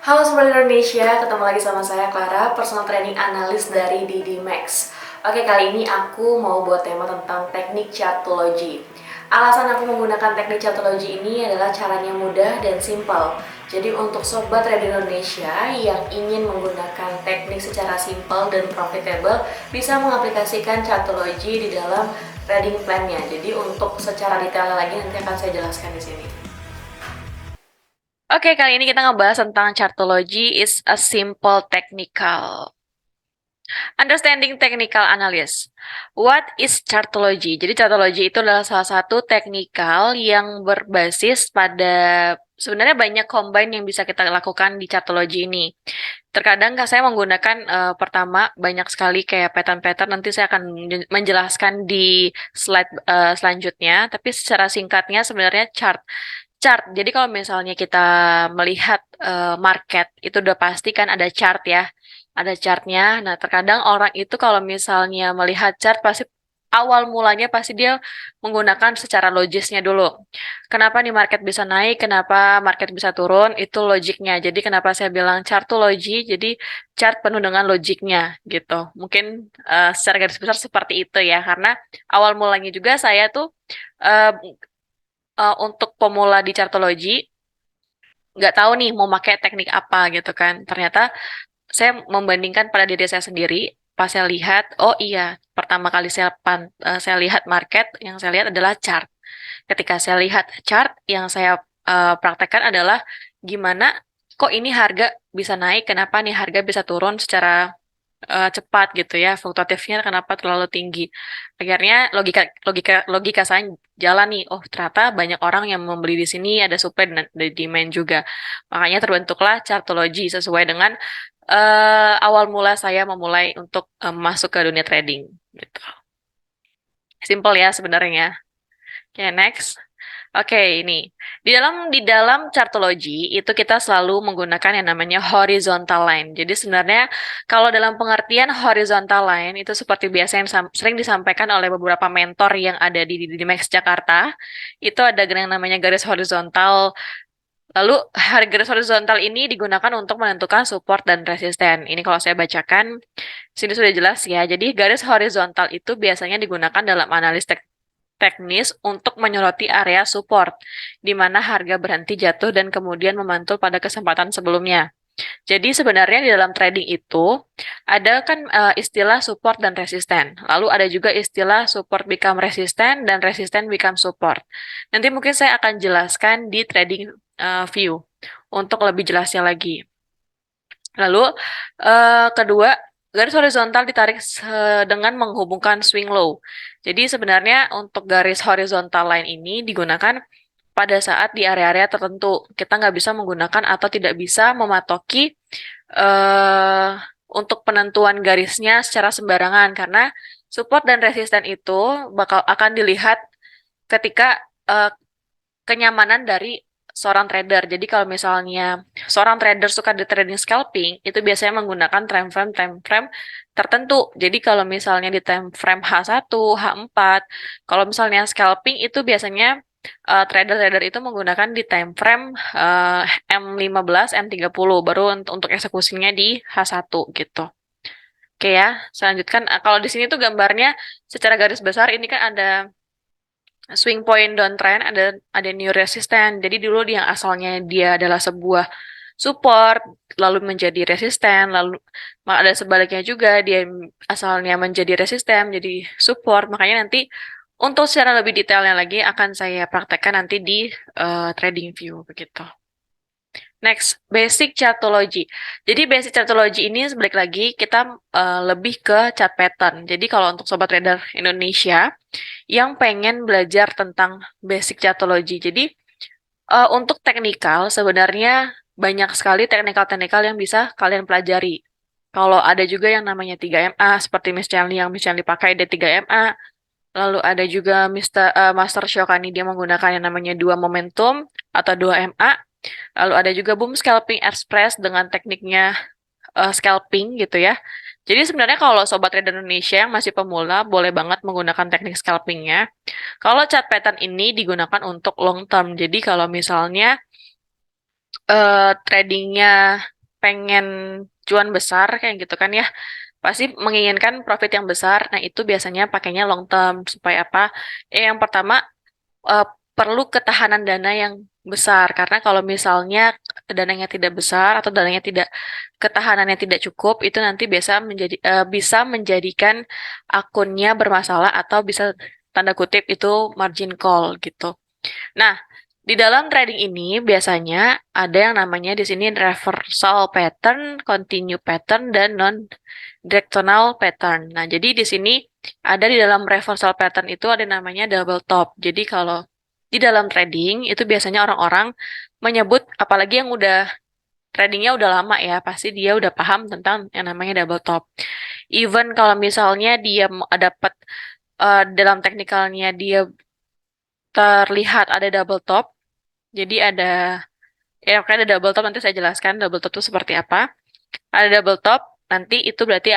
Halo Sobat Indonesia, ketemu lagi sama saya Clara, personal training analis dari DD Max. Oke, kali ini aku mau buat tema tentang teknik chartology. Alasan aku menggunakan teknik chartology ini adalah caranya mudah dan simpel. Jadi untuk Sobat Trader Indonesia yang ingin menggunakan teknik secara simpel dan profitable, bisa mengaplikasikan chartology di dalam trading plan-nya. Jadi untuk secara detail lagi nanti akan saya jelaskan di sini. Oke, kali ini kita ngebahas tentang chartology is a simple technical. Understanding technical analysis. What is chartology? Jadi chartology itu adalah salah satu technical yang berbasis pada sebenarnya banyak combine yang bisa kita lakukan di chartology ini. Terkadang saya menggunakan pertama banyak sekali kayak pattern-pattern, nanti saya akan menjelaskan di slide selanjutnya, tapi secara singkatnya sebenarnya chart. Jadi kalau misalnya kita melihat market itu udah pasti kan ada chart ya, ada chartnya. Nah terkadang orang itu kalau misalnya melihat chart pasti awal mulanya pasti dia menggunakan secara logisnya dulu. Kenapa nih market bisa naik, kenapa market bisa turun, itu logiknya. Jadi kenapa saya bilang chart to logi, jadi chart penuh dengan logiknya gitu. Mungkin secara garis besar seperti itu ya, karena awal mulanya juga saya tuh eh, untuk pemula di chartology nggak tahu nih mau pakai teknik apa gitu kan. Ternyata saya membandingkan pada diri saya sendiri. Pas saya lihat, oh iya, pertama kali saya lihat market, yang saya lihat adalah chart. Ketika saya lihat chart, yang saya praktekkan adalah gimana kok ini harga bisa naik, kenapa nih harga bisa turun secara cepat gitu ya, fluktuatifnya kenapa terlalu tinggi. Akhirnya logika saya jalan nih. Oh, ternyata banyak orang yang membeli di sini, ada supply dan ada demand juga. Makanya terbentuklah chartology sesuai dengan awal mula saya memulai untuk masuk ke dunia trading gitu. Simple ya sebenarnya. Oke, next. Oke, ini. Di dalam chartology itu kita selalu menggunakan yang namanya horizontal line. Jadi sebenarnya kalau dalam pengertian horizontal line itu seperti biasa yang sering disampaikan oleh beberapa mentor yang ada di Max Jakarta, itu ada yang namanya garis horizontal. Lalu garis horizontal ini digunakan untuk menentukan support dan resisten. Ini kalau saya bacakan, sini sudah jelas ya. Jadi garis horizontal itu biasanya digunakan dalam analis teknis untuk menyoroti area support, di mana harga berhenti jatuh dan kemudian memantul pada kesempatan sebelumnya. Jadi sebenarnya di dalam trading itu ada kan istilah support dan resisten. Lalu ada juga istilah support become resisten dan resisten become support. Nanti mungkin saya akan jelaskan di trading view untuk lebih jelasnya lagi. Lalu kedua, garis horizontal ditarik dengan menghubungkan swing low. Jadi sebenarnya untuk garis horizontal line ini digunakan pada saat di area-area tertentu. Kita nggak bisa menggunakan atau tidak bisa mematoki eh, untuk penentuan garisnya secara sembarangan karena support dan resisten itu bakal akan dilihat ketika eh, kenyamanan dari seorang trader. Jadi kalau misalnya seorang trader suka di trading scalping, itu biasanya menggunakan time frame tertentu. Jadi kalau misalnya di time frame H1, H4, kalau misalnya scalping itu biasanya trader-trader itu menggunakan di time frame M15, M30 baru untuk eksekusinya di H1 gitu. Oke ya, selanjutkan kalau di sini tuh gambarnya secara garis besar ini kan ada swing point downtrend, ada new resistance. Jadi dulu yang asalnya dia adalah sebuah support lalu menjadi resisten, lalu ada sebaliknya juga dia asalnya menjadi resisten jadi support. Makanya nanti untuk secara lebih detailnya lagi akan saya praktekkan nanti di trading view begitu. Next, basic chartology. Jadi basic chartology ini sebalik lagi kita lebih ke chart pattern. Jadi kalau untuk sobat trader Indonesia yang pengen belajar tentang basic chartology. Jadi untuk teknikal sebenarnya banyak sekali teknikal-teknikal yang bisa kalian pelajari. Kalau ada juga yang namanya 3MA seperti Miss Chanli yang Miss Chanli pakai ada 3MA. Lalu ada juga Master Shokani dia menggunakan yang namanya 2 momentum atau 2MA. Lalu ada juga Boom Scalping Express dengan tekniknya scalping gitu ya. Jadi sebenarnya kalau sobat trader Indonesia yang masih pemula boleh banget menggunakan teknik scalpingnya. Kalau chart pattern ini digunakan untuk long term. Jadi kalau misalnya tradingnya pengen cuan besar kayak gitu kan ya, pasti menginginkan profit yang besar. Nah, itu biasanya pakainya long term supaya apa? Yang pertama eh, perlu ketahanan dana yang besar karena kalau misalnya dananya tidak besar atau dananya tidak ketahanannya tidak cukup itu nanti bisa menjadikan akunnya bermasalah atau bisa tanda kutip itu margin call gitu. Nah, di dalam trading ini biasanya ada yang namanya di sini reversal pattern, continue pattern, dan non-directional pattern. Nah, jadi di sini ada di dalam reversal pattern itu ada namanya double top. Jadi kalau di dalam trading itu biasanya orang-orang menyebut, apalagi yang udah tradingnya udah lama ya, pasti dia udah paham tentang yang namanya double top. Even kalau misalnya dia dapat dalam teknikalnya dia terlihat ada double top, jadi ada double top, nanti saya jelaskan double top itu seperti apa. Ada double top, nanti itu berarti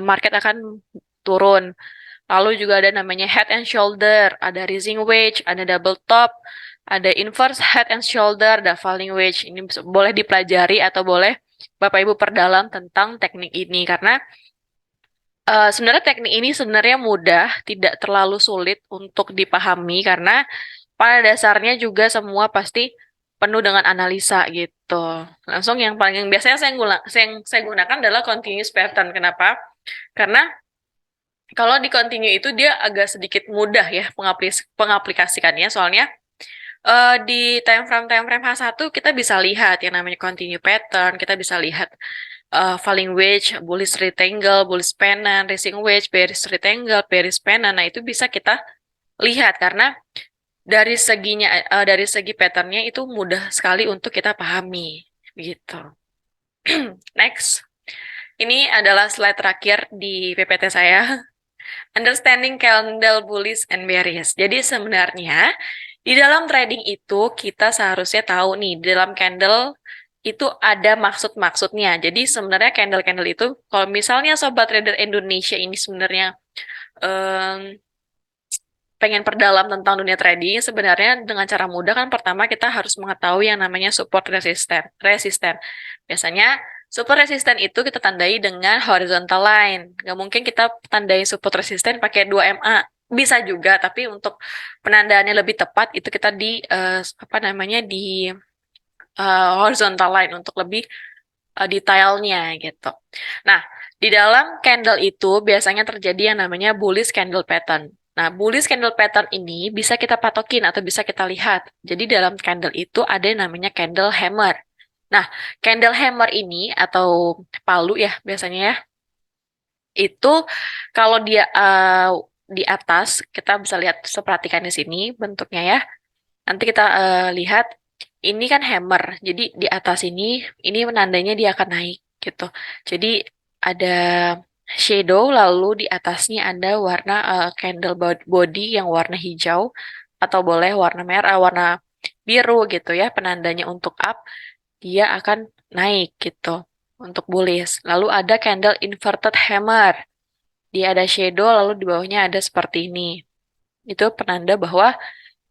market akan turun. Lalu juga ada namanya head and shoulder, ada rising wedge, ada double top, ada inverse head and shoulder, ada falling wedge. Ini boleh dipelajari atau boleh Bapak Ibu perdalam tentang teknik ini karena sebenarnya teknik ini sebenarnya mudah, tidak terlalu sulit untuk dipahami karena pada dasarnya juga semua pasti penuh dengan analisa gitu. Langsung yang paling biasanya saya gunakan adalah continuous pattern. Kenapa? Karena kalau di continue itu dia agak sedikit mudah ya pengaplikasikannya. Soalnya di time frame H1 kita bisa lihat yang namanya continue pattern, kita bisa lihat falling wedge, bullish rectangle, bullish pennant, rising wedge, bearish rectangle, bearish pennant. Nah, itu bisa kita lihat karena dari segi patternnya itu mudah sekali untuk kita pahami gitu. Next, ini adalah slide terakhir di PPT saya. Understanding candle bullish and bearish. Jadi sebenarnya di dalam trading itu kita seharusnya tahu nih di dalam candle itu ada maksud-maksudnya. Jadi sebenarnya candle-candle itu kalau misalnya sobat trader Indonesia ini sebenarnya em, pengen perdalam tentang dunia trading, sebenarnya dengan cara mudah kan pertama kita harus mengetahui yang namanya support resisten. Resisten. Biasanya support resisten itu kita tandai dengan horizontal line. Nggak mungkin kita tandai support resisten pakai 2 MA. Bisa juga, tapi untuk penandaannya lebih tepat itu kita di horizontal line untuk lebih detailnya gitu. Nah, di dalam candle itu biasanya terjadi yang namanya bullish candle pattern. Nah, bullish candle pattern ini bisa kita patokin atau bisa kita lihat. Jadi dalam candle itu ada yang namanya candle hammer. Nah, candle hammer ini atau palu ya biasanya ya, itu kalau dia di atas, kita bisa lihat, perhatikan di sini bentuknya ya. Nanti kita lihat, ini kan hammer. Jadi di atas ini menandanya dia akan naik gitu. Jadi ada shadow, lalu di atasnya ada warna candle body yang warna hijau, atau boleh warna merah, warna biru gitu ya. Penandanya untuk up, dia akan naik gitu untuk bullish. Lalu ada candle inverted hammer. Dia ada shadow, lalu di bawahnya ada seperti ini. Itu penanda bahwa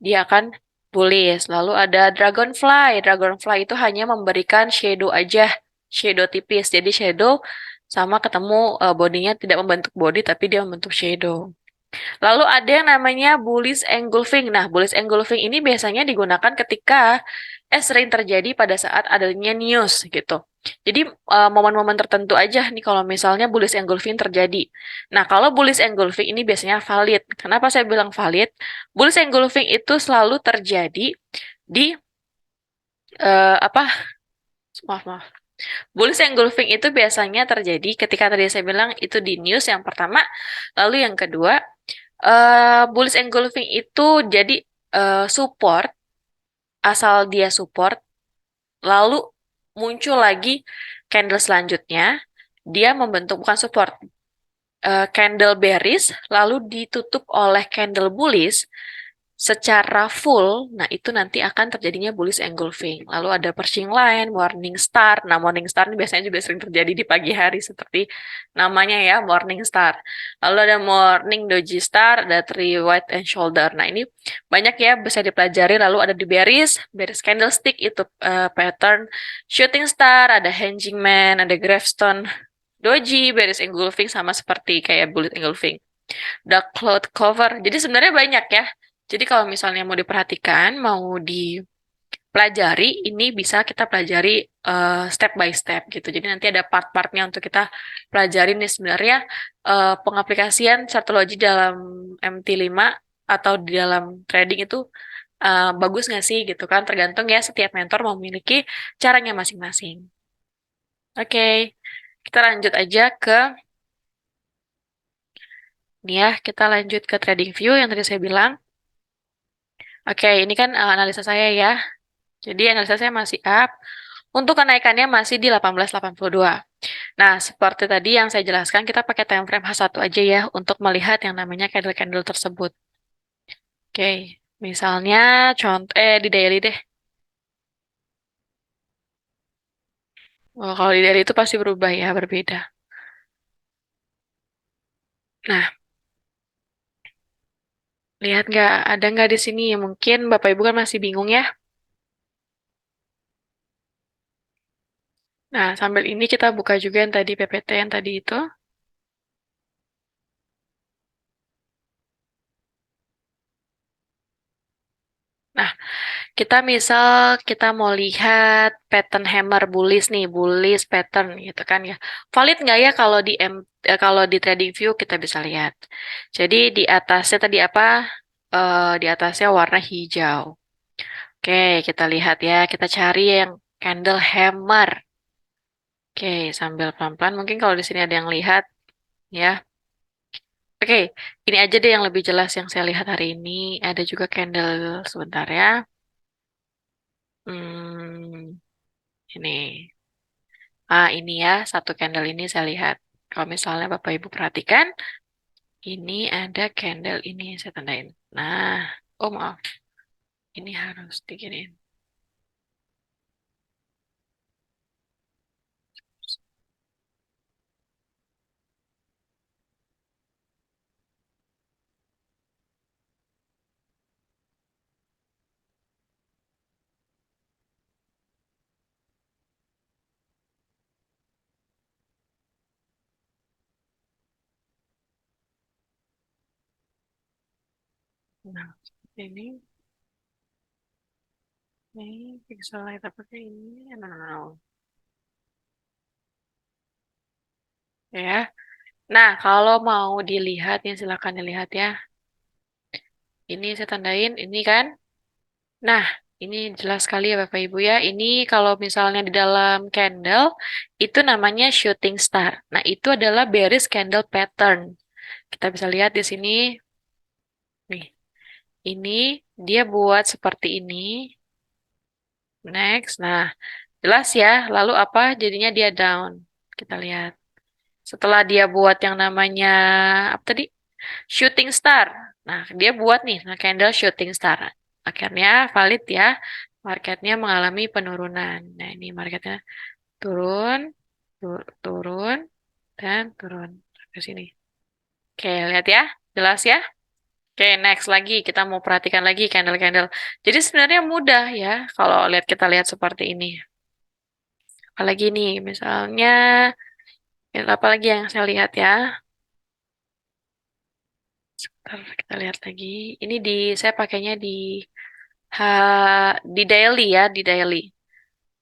dia akan bullish. Lalu ada dragonfly. Dragonfly itu hanya memberikan shadow aja, shadow tipis. Jadi shadow sama ketemu bodinya tidak membentuk body, tapi dia membentuk shadow. Lalu ada yang namanya bullish engulfing. Nah, bullish engulfing ini biasanya digunakan ketika sering terjadi pada saat adanya news gitu. Jadi momen-momen tertentu aja nih kalau misalnya bullish engulfing terjadi. Nah, kalau bullish engulfing ini biasanya valid. Kenapa saya bilang valid? Bullish engulfing itu selalu terjadi di apa? Maaf, maaf. Bullish engulfing itu biasanya terjadi ketika tadi saya bilang itu di news yang pertama, lalu yang kedua bullish engulfing itu jadi support, asal dia support, lalu muncul lagi candle selanjutnya, dia membentuk bukan support, candle bearish, lalu ditutup oleh candle bullish, secara full, nah itu nanti akan terjadinya bullish engulfing. Lalu ada Pershing line, morning star. Nah, morning star ini biasanya juga sering terjadi di pagi hari seperti namanya ya, morning star. Lalu ada morning doji star, ada three white and shoulder. Nah, ini banyak ya bisa dipelajari. Lalu ada di bearish candlestick itu pattern shooting star, ada hanging man, ada gravestone doji, bearish engulfing sama seperti kayak bullish engulfing. Dark cloud cover. Jadi sebenarnya banyak ya. Jadi kalau misalnya mau diperhatikan, mau dipelajari, ini bisa kita pelajari step by step gitu. Jadi nanti ada part-partnya untuk kita pelajari nih sebenarnya pengaplikasian chartology dalam MT5 atau di dalam trading itu bagus nggak sih gitu kan. Tergantung ya setiap mentor memiliki caranya masing-masing. Oke, kita lanjut aja ke ini ya, kita lanjut ke trading view yang tadi saya bilang. Oke, ini kan analisa saya ya. Jadi analisa saya masih up. Untuk kenaikannya masih di 1882. Nah, seperti tadi yang saya jelaskan, kita pakai time frame H1 aja ya untuk melihat yang namanya candle-candle tersebut. Oke, misalnya contoh di daily deh. Oh, kalau di daily itu pasti berubah ya, berbeda. Nah, lihat nggak? Ada nggak di sini? Mungkin Bapak Ibu kan masih bingung ya. Nah, sambil ini kita buka juga yang tadi PPT yang tadi itu. Nah, kita misal kita mau lihat pattern hammer bullish nih, bullish pattern gitu kan ya. Valid nggak ya kalau di kalau di trading view kita bisa lihat. Jadi di atasnya tadi apa? Di atasnya warna hijau. Oke, kita lihat ya. Kita cari yang candle hammer. Oke, sambil pelan-pelan. Mungkin kalau di sini ada yang lihat ya. Oke, ini aja deh yang lebih jelas yang saya lihat hari ini. Ada juga candle sebentar ya. Hmm, ini. Ini ya, satu candle ini saya lihat. Kalau misalnya Bapak Ibu perhatikan, ini ada candle ini saya tandain. Nah, oh maaf, ini harus diginiin. Nah, ini, pixel light pakai ini, no. Ya. Nah, kalau mau dilihat, ya silakan dilihat ya. Ini saya tandain, ini kan. Nah, ini jelas sekali ya Bapak Ibu ya. Ini kalau misalnya di dalam candle, itu namanya shooting star. Nah, itu adalah bearish candle pattern. Kita bisa lihat di sini, nih, ini dia buat seperti ini. Next, nah, jelas ya. Lalu apa? Jadinya dia down. Kita lihat. Setelah dia buat yang namanya, apa tadi? Shooting star. Nah, dia buat nih, nah, candle shooting star. Akhirnya valid ya. Marketnya mengalami penurunan. Nah, ini marketnya turun, turun, dan turun. Ke sini. Oke, lihat ya. Jelas ya? Oke, next lagi kita mau perhatikan lagi candle-candle. Jadi sebenarnya mudah ya kalau kita lihat seperti ini. Apalagi nih, misalnya apa lagi yang saya lihat ya? Ntar kita lihat lagi. Ini saya pakainya ha, di daily ya, di daily.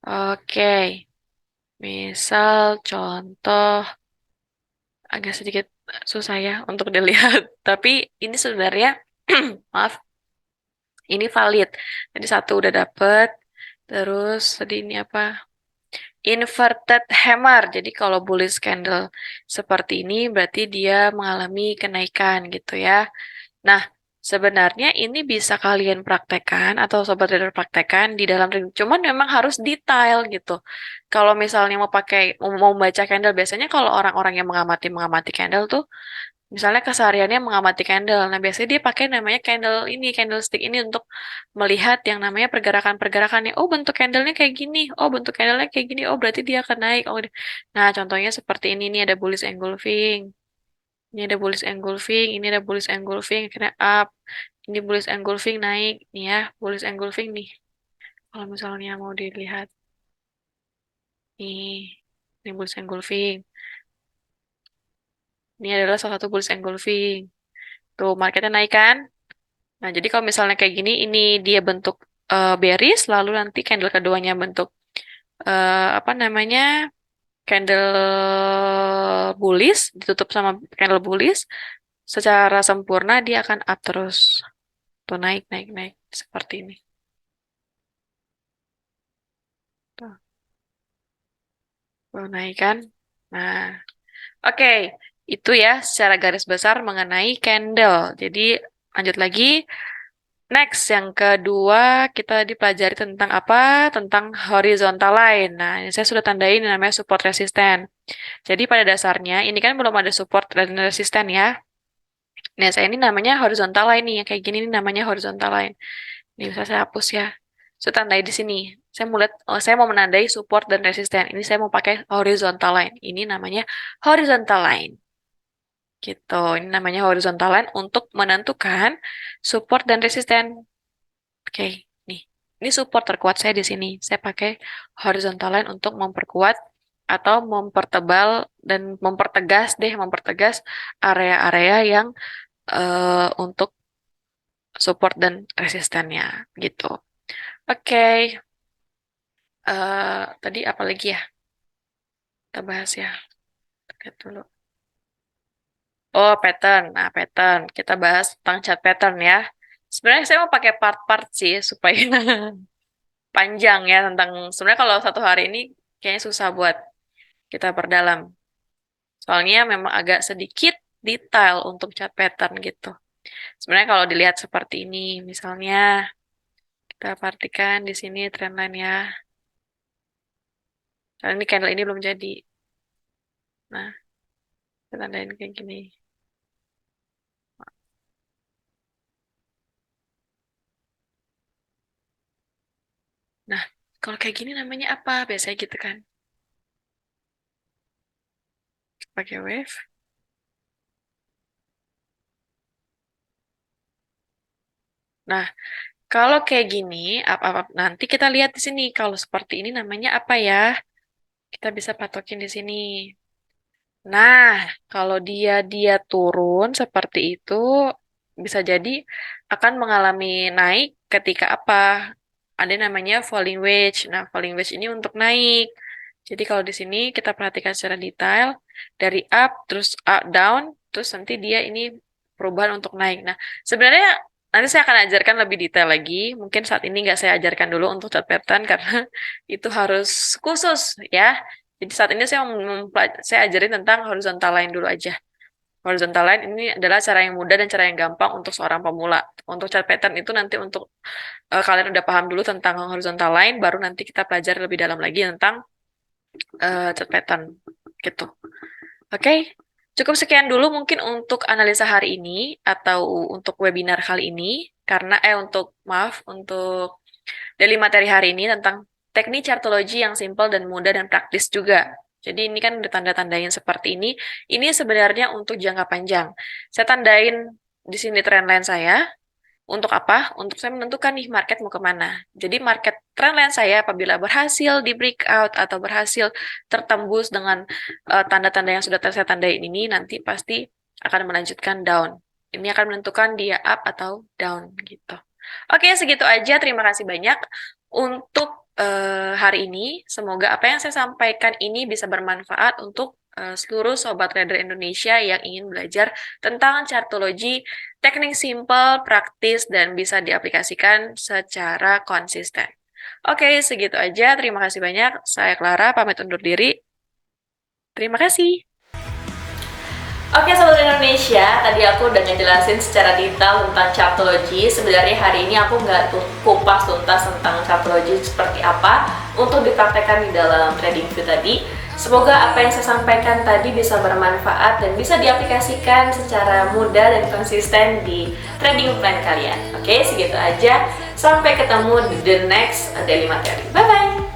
Oke, misal contoh agak sedikit susah ya untuk dilihat, tapi ini sebenarnya maaf, ini valid. Jadi satu udah dapet. Terus tadi ini apa? Inverted hammer. Jadi kalau bullish candle seperti ini berarti dia mengalami kenaikan gitu ya. Nah, sebenarnya ini bisa kalian praktekkan atau sobat trader praktekkan di dalam ring. Cuman memang harus detail gitu. Kalau misalnya mau pakai mau baca candle biasanya kalau orang-orang yang mengamati mengamati candle tuh Misalnya kesehariannya mengamati candle. Nah, biasanya dia pakai namanya candlestick ini untuk melihat yang namanya pergerakan-pergerakannya. Oh, bentuk candlenya kayak gini. Oh, bentuk candlenya kayak gini. Oh, berarti dia akan naik. Oh, nah, contohnya seperti ini nih ada bullish engulfing. Ini ada bullish engulfing, ini ada bullish engulfing, akhirnya up. Ini bullish engulfing naik, nih ya, bullish engulfing nih. Kalau misalnya mau dilihat, nih, ini bullish engulfing. Ini adalah salah satu bullish engulfing. Tuh, marketnya naik kan? Nah, jadi kalau misalnya kayak gini, ini dia bentuk bearish, lalu nanti candle keduanya bentuk apa namanya? Candle bullish, ditutup sama candle bullish, secara sempurna dia akan up terus. Tuh naik, naik, naik. Seperti ini. Tuh, tuh naik kan? Nah, oke. Itu ya secara garis besar mengenai candle. Jadi lanjut lagi. Next, yang kedua kita dipelajari tentang apa? Tentang horizontal line. Nah, ini saya sudah tandain yang namanya support resisten. Jadi pada dasarnya ini kan belum ada support dan resisten ya. Nah, saya ini namanya horizontal line nih, yang kayak gini nih namanya horizontal line. Ini bisa saya hapus ya. Saya tandai di sini. Saya mau lihat, oh, saya mau menandai support dan resisten. Ini saya mau pakai horizontal line. Ini namanya horizontal line. Gitu. Ini namanya horizontal line untuk menentukan support dan resisten. Oke, nih. Ini support terkuat saya di sini. Saya pakai horizontal line untuk memperkuat atau mempertebal dan mempertegas area-area yang untuk support dan resistennya gitu. Oke, tadi apa lagi ya? Kita bahas ya. Lihat dulu. Oh, pattern. Nah, pattern. Kita bahas tentang chart pattern ya. Sebenarnya saya mau pakai part-part sih supaya panjang ya tentang sebenarnya kalau satu hari ini kayaknya susah buat kita perdalam. Soalnya memang agak sedikit detail untuk chart pattern gitu. Sebenarnya kalau dilihat seperti ini, misalnya kita perhatikan di sini trendline ya. Karena ini candle ini belum jadi. Nah, kita tandain kayak gini. Nah, kalau kayak gini namanya apa? Biasanya gitu kan. Pakai wave. Nah, kalau kayak gini, nanti kita lihat di sini. Kalau seperti ini namanya apa ya? Kita bisa patokin di sini. Nah, kalau dia turun seperti itu, bisa jadi akan mengalami naik ketika apa? Ada namanya falling wedge. Nah, falling wedge ini untuk naik. Jadi kalau di sini kita perhatikan secara detail, dari up, terus up, down, terus nanti dia ini perubahan untuk naik. Nah, sebenarnya nanti saya akan ajarkan lebih detail lagi. Mungkin saat ini nggak saya ajarkan dulu untuk chart pattern karena itu harus khusus ya. Jadi saat ini saya ajarin tentang horizontal line dulu aja. Horizontal line ini adalah cara yang mudah dan cara yang gampang untuk seorang pemula. Untuk chart pattern itu nanti untuk kalian udah paham dulu tentang horizontal line, baru nanti kita pelajari lebih dalam lagi tentang chart pattern gitu. Oke, cukup sekian dulu mungkin untuk analisa hari ini atau untuk webinar kali ini. Karena untuk daily materi hari ini tentang teknik chartology yang simpel dan mudah dan praktis juga. Jadi ini kan udah tanda-tandain seperti ini. Ini sebenarnya untuk jangka panjang. Saya tandain di sini trendline saya. Untuk apa? Untuk saya menentukan nih market mau kemana. Jadi market trendline saya apabila berhasil di breakout atau berhasil tertembus dengan tanda-tanda yang sudah saya tandain ini, nanti pasti akan melanjutkan down. Ini akan menentukan dia up atau down gitu. Oke, segitu aja. Terima kasih banyak untuk hari ini. Semoga apa yang saya sampaikan ini bisa bermanfaat untuk seluruh sobat trader Indonesia yang ingin belajar tentang chartology, teknik simple, praktis, dan bisa diaplikasikan secara konsisten. Oke, segitu aja. Terima kasih banyak. Saya Clara, pamit undur diri. Terima kasih. Oke Sobat Indonesia, tadi aku udah ngejelasin secara detail tentang chartology. Sebenarnya hari ini aku nggak kupas tuntas tentang chartology seperti apa untuk dipraktekkan di dalam TradingView tadi. Semoga apa yang saya sampaikan tadi bisa bermanfaat dan bisa diaplikasikan secara mudah dan konsisten di trading plan kalian. Oke, segitu aja. Sampai ketemu di the next daily materi. Bye-bye!